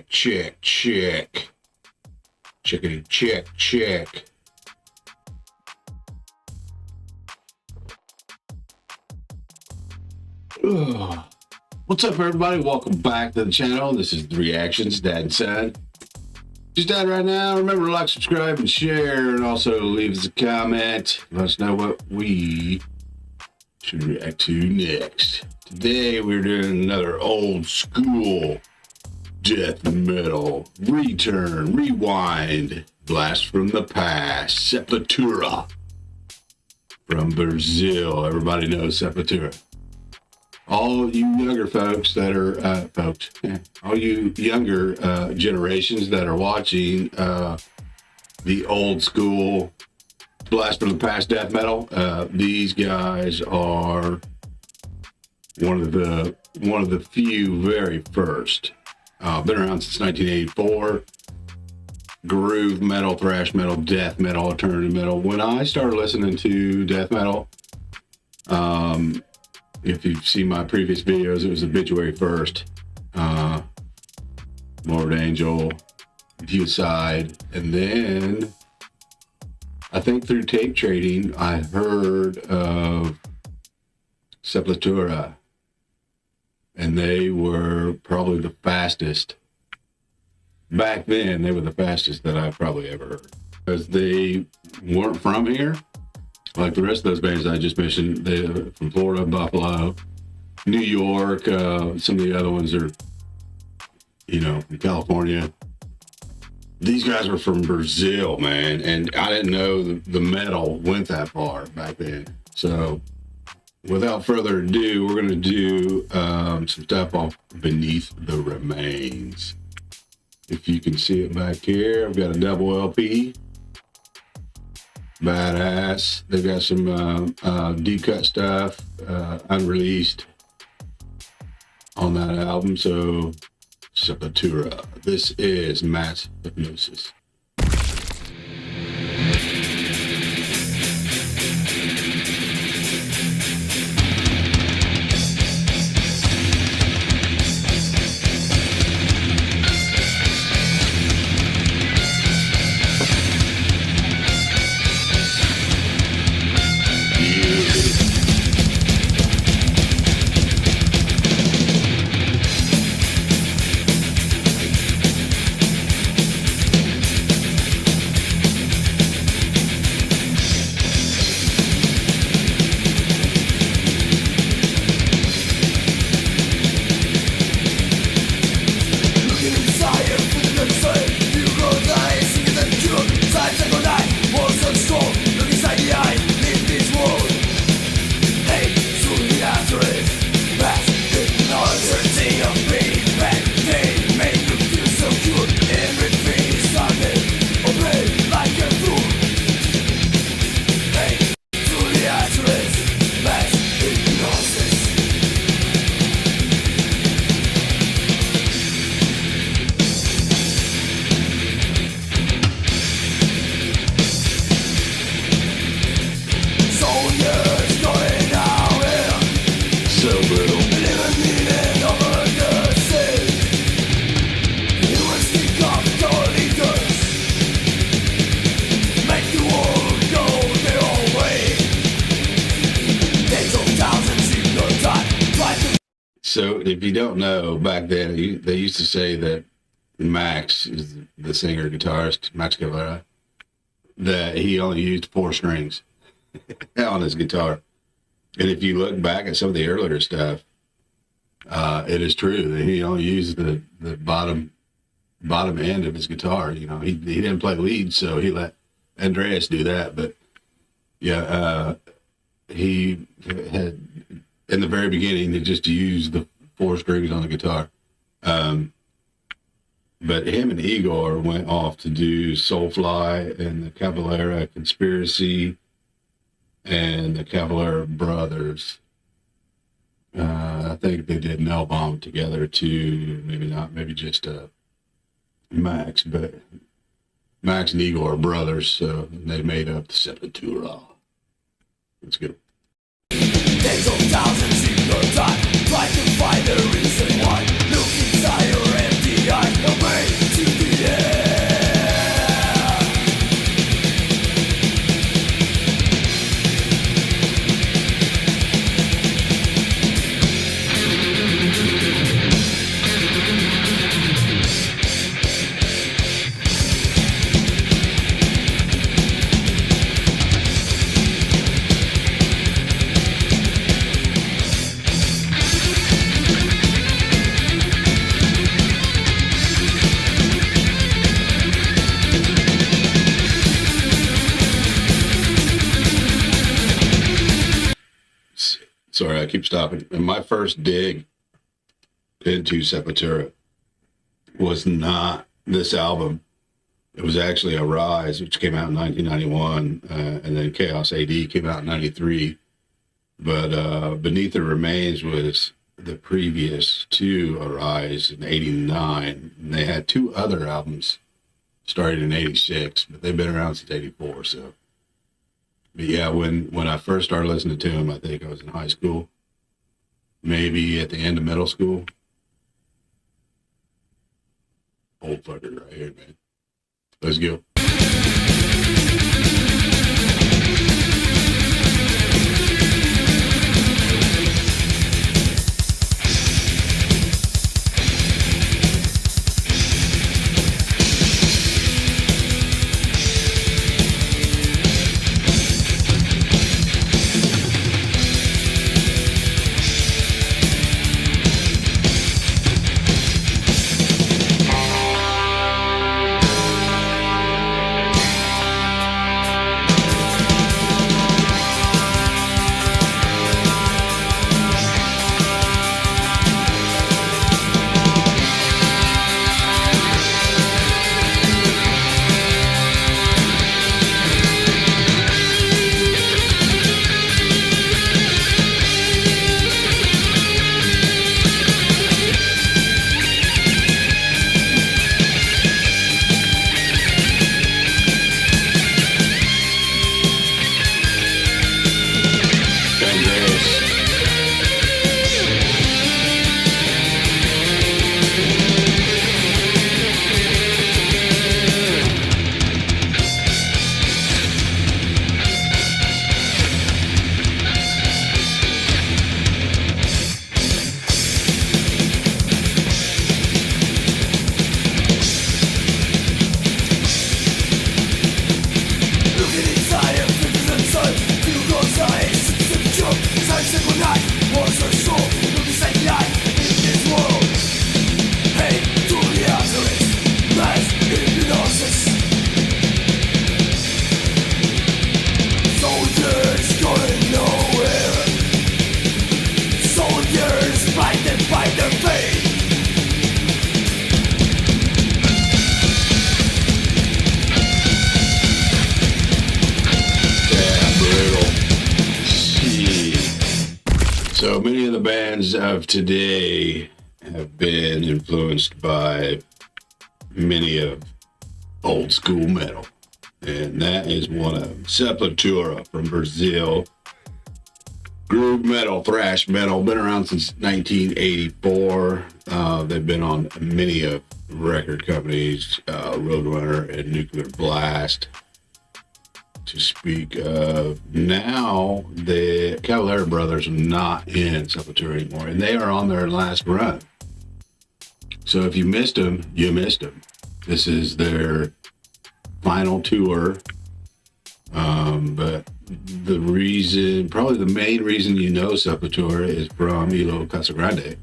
check, check. Chickity, check, check. Ugh. What's up, everybody? Welcome back to the channel. This is the Reactions, Dad and Son. Just Dad right now. Remember to like, subscribe, and share, and also leave us a comment. Let us know what we should react to next. Today, we're doing another old school death metal, return, rewind, blast from the past, Sepultura from Brazil. Everybody knows Sepultura. All you younger folks that are, all you younger generations that are watching the old school blast from the past death metal, these guys are one of the few very first. Been around since 1984. Groove metal, thrash metal, death metal, alternative metal. When I started listening to death metal, if you've seen my previous videos, it was Obituary first, Morbid Angel, Viewside, and then I think through tape trading, I heard of Sepultura. And they were probably the fastest. Back then, they were the fastest that I've probably ever heard. Because they weren't from here. Like the rest of those bands I just mentioned, they're from Florida, Buffalo, New York. Some of the other ones are, from California. These guys were from Brazil, man. And I didn't know the metal went that far back then. So without further ado, we're going to do some stuff off Beneath the Remains. If you can see it back here, I've got a double LP. Badass. They've got some deep cut stuff, unreleased on that album. So, Sepultura. This is Mass Hypnosis. So if you don't know, back then they used to say that Max is the singer guitarist, Max Cavalera, that he only used 4 strings on his guitar. And if you look back at some of the earlier stuff, it is true that he only used the bottom end of his guitar. He didn't play lead, so he let Andreas do that. But yeah, he had, in the very beginning, he just used the 4 strings on the guitar. But him and Igor went off to do Soulfly and the Cavalera Conspiracy and the Cavalera Brothers. I think they did Nail Bomb together too. Maybe not, maybe just Max, but Max and Igor are brothers, so they made up the Sepultura. Let's go. Days of thousands in your time, try to find the reason why. Look inside your empty eyes, no way. keep stopping. And my first dig into Sepultura was not this album. It was actually Arise, which came out in 1991, and then Chaos AD came out in 93. But Beneath the Remains was the previous to Arise in 89. And they had two other albums started in 86, but they've been around since 84. So, but yeah, when I first started listening to them, I think I was in high school, maybe at the end of middle school. Old fucker right here, man. Let's go. So many of the bands of today have been influenced by many of old school metal. And that is one of them. Sepultura from Brazil. Groove metal, thrash metal, been around since 1984. They've been on many of record companies, Roadrunner and Nuclear Blast, to speak of. Now, the Cavalier brothers are not in Sepultura anymore, and they are on their last run. So if you missed them, you missed them. This is their final tour. But the reason, probably the main reason you know Sepultura is from Elo Casagrande,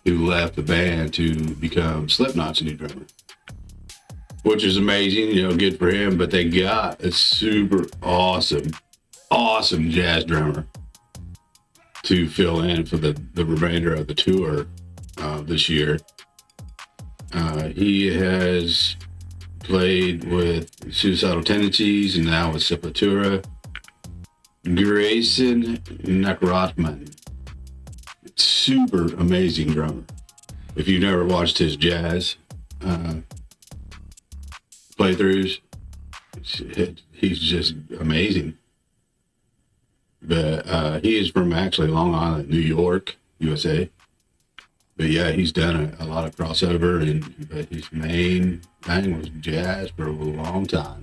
who left the band to become Slipknot's new drummer, which is amazing, you know, good for him. But they got a super awesome jazz drummer to fill in for the remainder of the tour this year. He has played with Suicidal Tendencies and now with Sepultura. Grayson Nakrotman, super amazing drummer. If you've never watched his jazz playthroughs, he's just amazing. But he is from actually Long Island, New York, USA. But yeah, he's done a lot of crossover, but his main thing was jazz for a long time.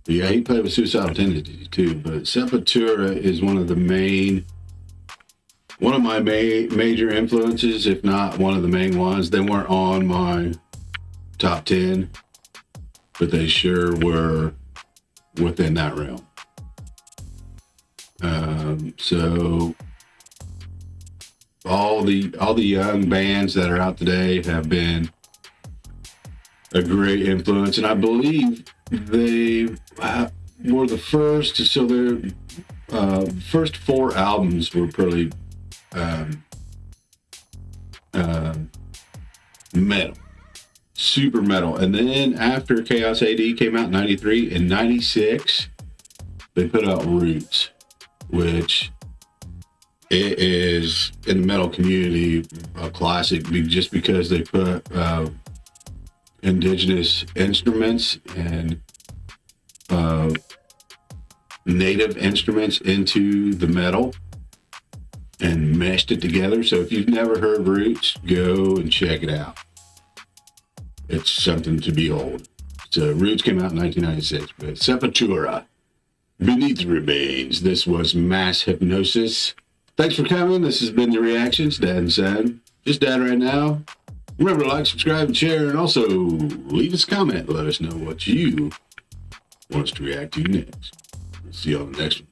But yeah, he played with Suicidal Tendencies too. But Sepultura is one of my major influences, if not one of the main ones. They weren't on my top 10, but they sure were within that realm. So all the young bands that are out today have been a great influence, and I believe they were the first. So their first 4 albums were pretty metal, super metal. And then after Chaos AD came out in 93, in 96, they put out Roots, which it is in the metal community a classic just because they put indigenous instruments and native instruments into the metal and meshed it together. So if you've never heard Roots, go and check it out. It's something to behold. So Roots came out in 1996, but Sepultura, Beneath the Remains. This was Mass Hypnosis. Thanks for coming. This has been The Reactions, Dad and Son. Just Dad right now. Remember to like, subscribe, and share, and also leave us a comment. Let us know what you want us to react to next. See you on the next one.